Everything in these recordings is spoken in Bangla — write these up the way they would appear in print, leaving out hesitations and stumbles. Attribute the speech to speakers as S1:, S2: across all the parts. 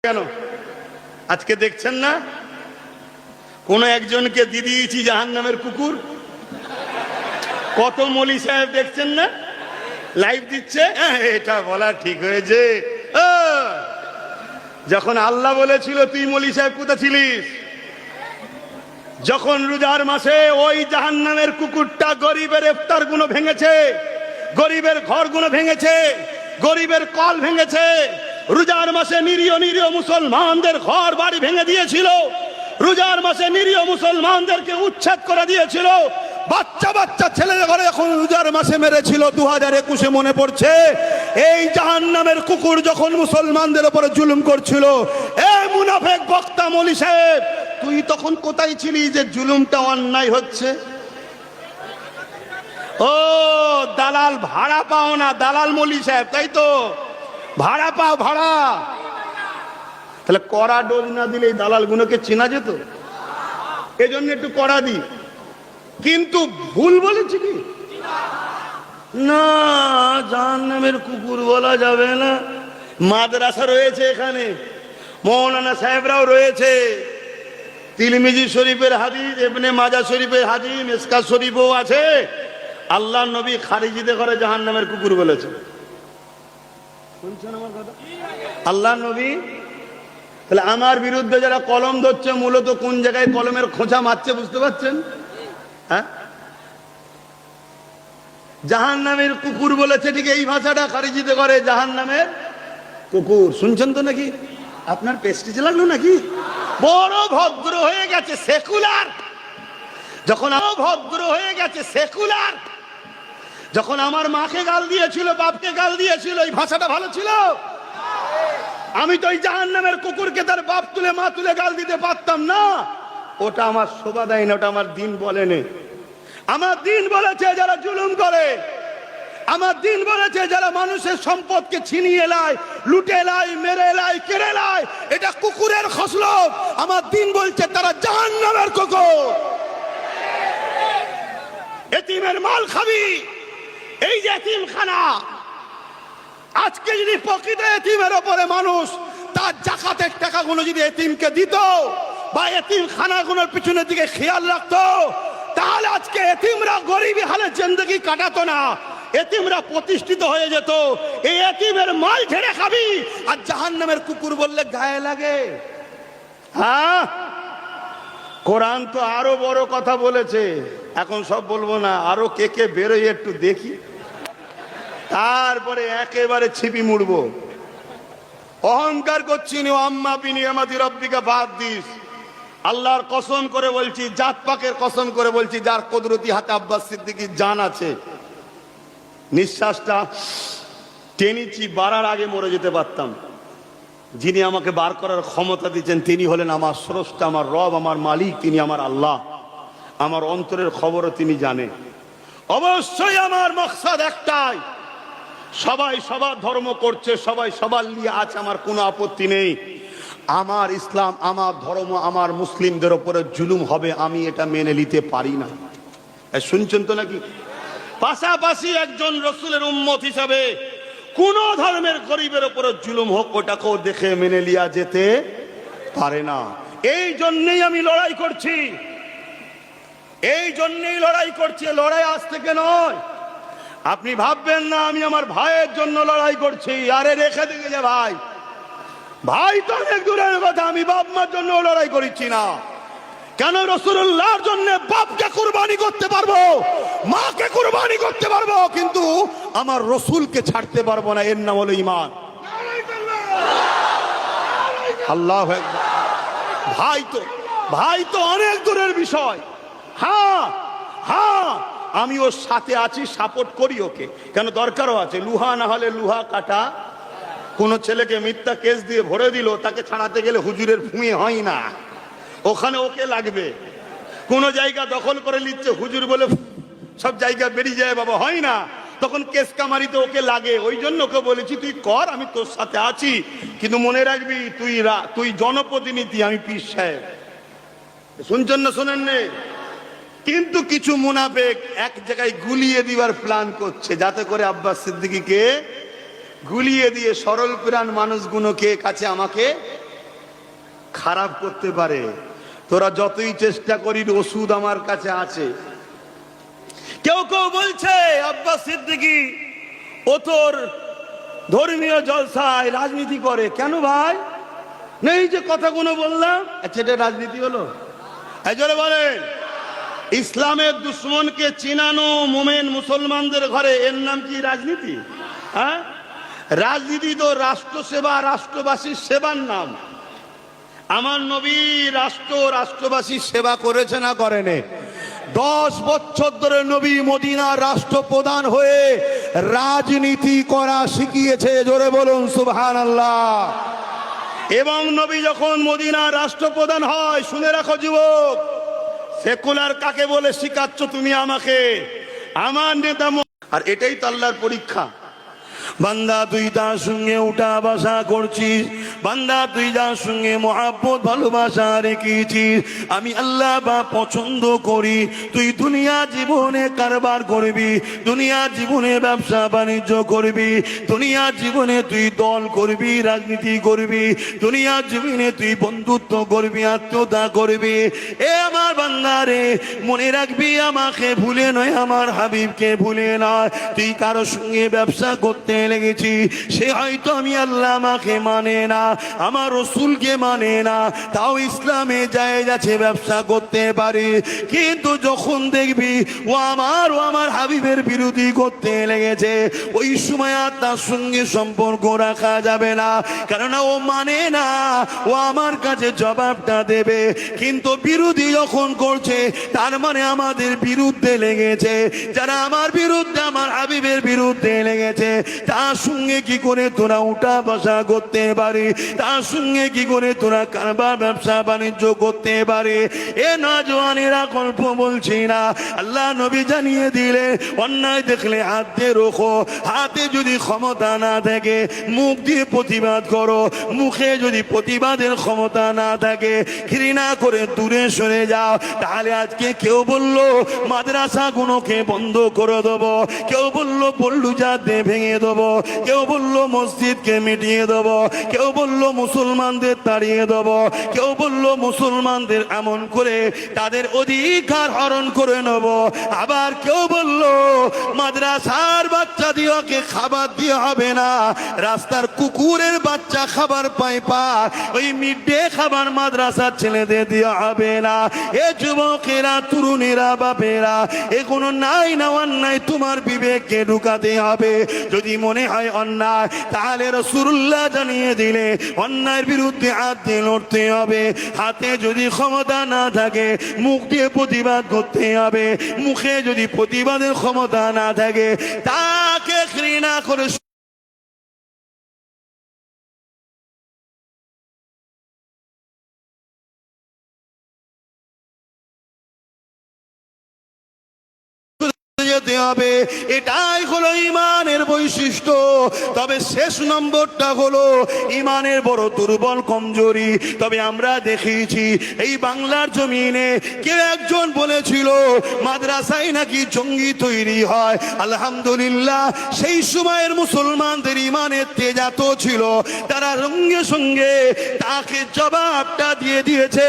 S1: কেন? আজকে দেখছেন না কোন একজনকে দিয়ে দিয়েছি জাহান্নামের কুকুর? কত মলি সাহেব দেখছেন না লাইভ দিচ্ছে। এটা বলা ঠিক হয়েছে? যখন আল্লাহ বলেছিল তুই মলি সাহেব কোথায় ছিলিস? যখন রোজার মাসে ওই জাহান্নামের কুকুরটা গরিবের ইফতার গুলো ভেঙেছে, গরিবের ঘর গুলো ভেঙেছে, গরিবের কল ভেঙেছে, রোজার মাসে নিরীহ নিরীহ মুসলমানদের ঘর বাড়ি ভেঙে দিয়েছিল, রোজার মাসে নিরীহ মুসলমানদেরকে উচ্ছেদ করে দিয়েছিল, বাচ্চা বাচ্চা ছেলেদের ঘরে এখন রোজার মাসে মেরেছিল। 2021 মনে পড়ছে এই জাহান্নামের কুকুর যখন মুসলমানদের উপরে জুলুম করছিল। এই মুনাফিক বক্তা মৌলী সাহেব, তুই তখন কোথায় ছিলি যে জুলুমটা অন্যায় হচ্ছে? ও দালাল, ভাড়া পাও না দালাল মৌলী সাহেব, তাই তো? ভাড়া পাও, ভাড়া। তাহলে কড়া ডোজ না দিলে এই দালাল গুলোকে চেনা যেত, এজন্য একটু কড়া দিই। কিন্তু ভুল বলেছি কি না, জাহান্নামের কুকুর বলা যাবে না। মাদ্রাসা রয়েছে এখানে, মৌলানা সাহেবরাও রয়েছে, তিরমিজি শরীফের হাদিস, ইবনে মাজাহ শরীফের হাদিস, মিশকাত শরীফও আছে। আল্লাহ নবী খারিজিতে করে জাহান্নামের কুকুর বলেছে। শুনছেন আমার কথা? আল্লাহ নবী। তাহলে আমার বিরুদ্ধে যারা কলম ধরছে মূলত কোন জায়গায় কলমের খোঁচা মারছে বুঝতে পারছেন? হ্যাঁ, জাহান্নামের কুকুর বলেছে, ঠিক এই ভাষাটা খারিজিতে করে জাহান্নামের কুকুর। শুনছেন তো নাকি? আপনার পেস্টিজ লাগলো নাকি? বড় ভদ্র হয়ে গেছে সেকুলার, যখন ভদ্র হয়ে গেছে সেকুলার, যখন আমার মাকে গাল দিয়েছিল, বাপকে গাল দিয়েছিল, এই ভাষাটা ভালো ছিল? আমি তো ওই জাহান্নামের কুকুরকে তার বাপ তুলে মা তুলে গাল দিতে পারতাম না। ওটা আমার শোভা দেয় না, ওটা আমার দিন বলেনি। আমার দিন বলেছে যারা জুলুম করে, আমার দিন বলেছে যারা মানুষের সম্পদকে ছিনিয়ে লায়, লুটে লায়, মেরে লায়, কেড়ে লায়, এটা কুকুরের খসলত। আমার দিন বলছে তারা জাহান্নামের কুকুর। এতিমের মাল খাবি, এই যে এতিমখানা, আজকে যদি প্রকৃত এতিমের ওপরে মানুষ তার জাকাতের টাকাগুলো যদি এতিমকে দিত বা এতিমখানাগুলোর পিছনের দিকে খেয়াল রাখতো, তাহলে আজকে এতিমরা গরিবী হালে জিন্দেগি কাটাতো না, এতিমরা প্রতিষ্ঠিত হয়ে যেত। এই এতিমের মাল ঝেড়ে খাবি আর জাহান্নামের কুকুর বললে গায়ে লাগে? হ্যাঁ, কোরআন তো আরো বড় কথা বলেছে। এখন সব বলবো না, আরো কে কে বেরোয় একটু দেখি, তারপরে একেবারে ছিপি মুড়বো। অহংকার করছি নি, আম্মা বিনিয়ামাতি রব্বিকা ফাহাদ্দিস। আল্লাহর কসম করে বলছি, জাত পাকের কসম করে বলছি, যার কুদরতি হাতে আব্বাস সিদ্দিকীর জান আছে, নিঃশ্বাসটা টেনেছি, বাড়ার আগে মরে যেতে পারতাম। যিনি আমাকে বার করার ক্ষমতা দিচ্ছেন তিনি হলেন আমার স্রষ্টা, আমার রব, আমার মালিক, তিনি আমার আল্লাহ। আমার অন্তরের খবরও তিনি জানেন। অবশ্যই আমার মকসাদ একটাই, সবাই সবার ধর্ম করছে, সবাই সবার নিয়ে আছে, আমার কোনো আপত্তি নেই। আমার ইসলাম, আমার ধর্ম, আমার মুসলিমদের উপরে জুলুম হবে, আমি এটা মেনে নিতে পারি না। শুনছেন তো নাকি? পাশাপাশি একজন রসুলের উম্মত হিসাবে কোন ধর্মের গরিবের উপরে জুলুম হোক, ওটাকেও দেখে মেনে লিয়া যেতে পারে না। এই জন্যই আমি লড়াই করছি, এই জন্যই লড়াই করছি। লড়াই আজ থেকে নয়। আপনি ভাববেন না আমি আমার ভাইয়ের জন্য লড়াই করছি। আরে রেখে দিকে যে ভাই, ভাই তো অনেক দূরের কথা, আমি বাপ মার জন্য লড়াই করছি না। কেন? রাসূলুল্লাহর জন্য বাপকে কুরবানি করতে পারবো, মাকে কুরবানি করতে পারবো, কিন্তু আমার রসুলকে ছাড়তে পারবো না। এর নাম হলো ঈমান। আল্লাহু আকবার। ভাই তো অনেক দূরের বিষয়। হ্যাঁ হ্যাঁ, আমি ওর সাথে আছি, সাপোর্ট করি ওকে, কেন দরকারও আছে। লুহা না হলে লুহা কাটা। কোন ছেলেকে মিথ্যা কেস দিয়ে ভরে দিল, তাকে ছাড়াতে গেলে হুজুরের ফুঁয়ে হয় না, ওখানে ওকে লাগবে। কোন জায়গা দখল করে নিচ্ছে, হুজুর বলে সব জায়গা বেরিয়ে যায়, বাবা হয় না, তখন কেস কামারিতে ওকে লাগে। ওই জন্য ওকে বলেছি তুই কর, আমি তোর সাথে আছি, কিন্তু মনে রাখবি তুই জনপ্রতিনিধি, আমি পীর সাহেব। শুনছেন না? শোনেন নে? কিন্তু কিছু মুনাফিক এক জায়গায় গুলিয়ে দিবার প্ল্যান করছে, যাতে করে আব্বাস সিদ্দিকীকে গুলিয়ে দিয়ে সরল প্রাণ মানুষগুলোকে কাছে আমাকে খারাপ করতে পারে। তোরা যতই চেষ্টা করি, ওষুধ আমার কাছে আছে। কেউ কেউ বলছে আব্বাস সিদ্দিকী ও তোর ধর্মীয় জলসায় রাজনীতি করে। কেন ভাই? নেই যে কথাগুলো বললাম, আচ্ছা এটা রাজনীতি হলো? এই জন্য বলেন, ইসলামের দুশ্মনকে চিনানো মোমেন মুসলমানদের ঘরে, এর নাম কি রাজনীতি? হ্যাঁ, রাজনীতি তো রাষ্ট্র সেবা, রাষ্ট্রবাসীর সেবার নাম। আমার নবী রাষ্ট্রবাসীর সেবা করেছে না করেনি? 10 বছর ধরে নবী মদিনার রাষ্ট্রপ্রধান হয়ে রাজনীতি করা শিখিয়েছে। জোরে বলুন সুবহানাল্লাহ। এবং নবী যখন মদিনার রাষ্ট্রপ্রধান হয়, শুনে রাখো যুবক, সেকুলার কাকে বলে শিখাচ্ছ তুমি আমাকে? আমার নেতা। আর এটাই তো আল্লাহর পরীক্ষা। বান্দা তুই তার সঙ্গে উঠা বসা করছিস, বান্দা তুই যার সঙ্গে মহাব্বত ভালোবাসা রেখেছিস, আমি আল্লাহ বা পছন্দ করি। তুই দুনিয়া জীবনে কারবার করবি, দুনিয়া জীবনে ব্যবসা বাণিজ্য করবি, দুনিয়া জীবনে তুই দল করবি, রাজনীতি করবি, দুনিয়া জীবনে তুই বন্ধুত্ব করবি, আত্মীয়তা করবি। এ আমার বান্দা রে, মনে রাখবি আমাকে ভুলে নয়, আমার হাবিবকে ভুলে নয়। তুই কারো সঙ্গে ব্যবসা করতে লেগেছি, সে হয়তো আমি আল্লাহ আমাকে মানে না, আমার রসুলকে মানে না, তাও ইসলামে জায়েজ আছে, ব্যবসা করতে পারি। কিন্তু যখন দেখবি ও আমার হাবিবের বিরোধী করতে লেগেছে, ওই সময় আর তার সঙ্গে সম্পর্ক রাখা যাবে না, কারণ ও মানে না, ও আমার কাছে জবাবটা দেবে। কিন্তু বিরোধী যখন করছে, তার মানে আমাদের বিরুদ্ধে লেগেছে। যারা আমার বিরুদ্ধে, আমার হাবিবের বিরুদ্ধে লেগেছে, তার সঙ্গে কি করে তোরা উঠা বসা করতে পারি? তার সঙ্গে কি করে তোরা কারবার ব্যবসা বাণিজ্য করতে পারে? এ নওজওয়ানেরা গল্প বলছি না, আল্লাহ নবী জানিয়ে দিলে, অন্যায় দেখলে হাত দিয়ে রোখো। হাতে যদি ক্ষমতা না থাকে, মুখ দিয়ে প্রতিবাদ করো। মুখে যদি প্রতিবাদের ক্ষমতা না থাকে, ঘৃণা করে দূরে সরে যাও। তাহলে আজকে কেউ বললো মাদ্রাসাগুলোকে বন্ধ করে দেবো, কেউ বললো পল্লুজাতে ভেঙে দেবো, কেউ বললো মসজিদকে মিটিয়ে দেবো, কেউ বললো মুসলমানদের তাড়িয়ে দেবো, কেউ বললো মুসলমানদের এমন করে তাদের অধিকার হরণ করে নেব। আবার কেউ বললো মাদ্রাসার বাচ্চা দিওকে খাবার দিয়ে হবে না, রাস্তার কুকুরের বাচ্চা খাবার পায় ওই মিড ডে খাবার মাদ্রাসার ছেলেদের দেওয়া হবে না। এ যুবকেরা, তরুণেরা, বাপেরা, এ কোনো নাই না অন্যায় তোমার বিবেককে ঢুকাতে হবে। যদি মনে হয় অন্যায়, তাহলে রাসূলুল্লাহ জানিয়ে দিলে অন্যায়ের বিরুদ্ধে হাত দিয়ে লড়তে হবে। হাতে যদি ক্ষমতা না থাকে, মুখ দিয়ে প্রতিবাদ করতে হবে। মুখে যদি প্রতিবাদের ক্ষমতা না থাকে, তাকে ঘৃণা করে যেতে হবে। এটাই হলো ইমানের বৈশিষ্ট্য। তবে শেষ নম্বরটা হলো ইমানের বড় দুর্বল, কমজোরি। তবে আমরা দেখেছি এই বাংলার জমিনে কেউ একজন বলেছিল মাদ্রাসায় নাকি জঙ্গি তৈরি হয়। আলহামদুলিল্লাহ, সেই সময়ের মুসলমানদের ইমানের তেজ এত ছিল, তারা সঙ্গে সঙ্গে তাকে জবাবটা দিয়ে দিয়েছে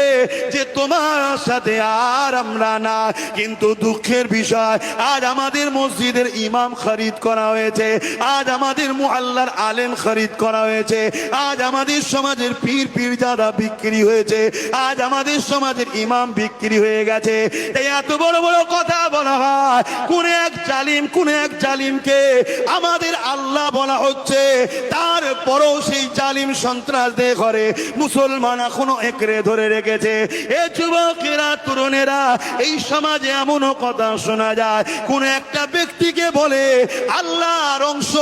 S1: যে তোমার সাথে আর আমরা না। কিন্তু দুঃখের বিষয়, আজ আমাদের মসজিদের ইমাম খরিদ করা হয়েছে, আজ আমাদের মুআল্লার আলেম খরিদ করা হয়েছে, আজ আমাদের সমাজের পীর পীরজাদা বিক্রি হয়েছে, আজ আমাদের সমাজের ইমাম বিক্রি হয়ে গেছে। এই এত বড় বড় কথা বলা হয়, কোন এক জালিমকে আমাদের আল্লাহ বলা হচ্ছে, তারপরও সেই জালিম সন্ত্রাসদের ঘরে মুসলমান এখনো একরে ধরে রেখেছে। এ যুবকেরা, তরুণেরা, এই সমাজে এমনও কথা শোনা যায়, কোন একটা ব্যক্তিকে বলে আল্লাহর অংশ,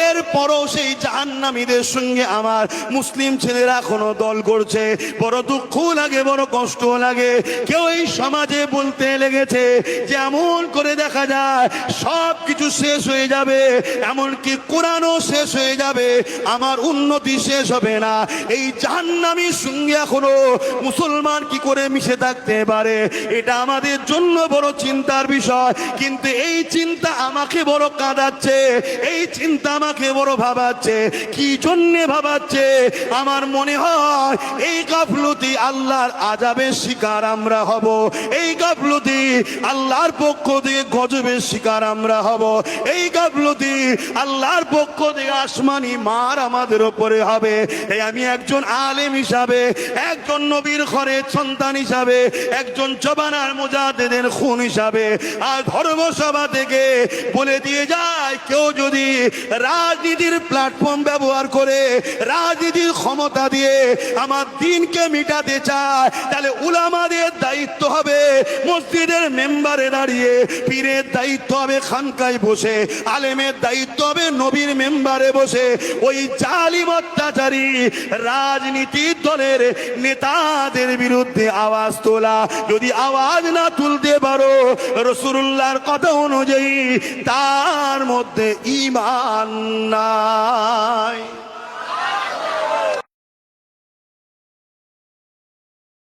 S1: এরপরও সেই জাহান্নামীদের সঙ্গে আমার মুসলিম ছেলেরা এখনো দল করছে। বড় দুঃখ লাগে, বড় কষ্ট লাগে। কেউ এই সমাজে বলতে লেগেছে যে এমন করে দেখা যায় সব কিছু শেষ হয়ে যাবে, এমনকি কোরআনও শেষ হয়ে যাবে, আমার উন্নতি শেষ হবে না। এই জাহান্নামীর সঙ্গে এখনো মুসলমান কি করে মিশে থাকতে পারে? এটা আমাদের জন্য বড় চিন্তার বিষয়। কিন্তু এই চিন্তা আমাকে বড় কাঁদাচ্ছে।
S2: এই চিন্তা আমাকে বড় ভাবাচ্ছে। কি জন্যে ভাবাচ্ছে? আমার মনে হয় এই গাফলতি আল্লাহর আযাবের শিকার আমরা হব, এই গাফলতি আল্লাহর পক্ষ থেকে গজবের শিকার আমরা হব, এই গাফলতি আল্লাহর পক্ষ থেকে আসমানি মার আমাদের উপরে হবে। তাই আমি একজন আলেম হিসাবে, একজন নবীর ঘরের সন্তান হিসাবে, একজন জবানার মুজাদ্দিদের খুন হিসাবে আর ধর্মসভা থেকে বলে দিয়ে যায়, কেউ যদি রাজনীতির প্ল্যাটফর্ম ব্যবহার করে রাজনীতির ক্ষমতা দিয়ে আমার দিনকে মিটাতে চায়, তাহলে উলামাদের দায়িত্ব হবে মসজিদের মেম্বারে দাঁড়িয়ে, পীরের দায়িত্ব হবে খানকায় বসে, আলেমের দায়িত্ব হবে নবীর মেম্বারে বসে ওই জালিম অত্যাচারী রাজনীতির দলের নেতাদের বিরুদ্ধে আওয়াজ তোলা। যদি আওয়াজ না তুলতে পারো রাসূলুল্লাহর কথা অনুযায়ী, তার মধ্যে ঈমান নাই।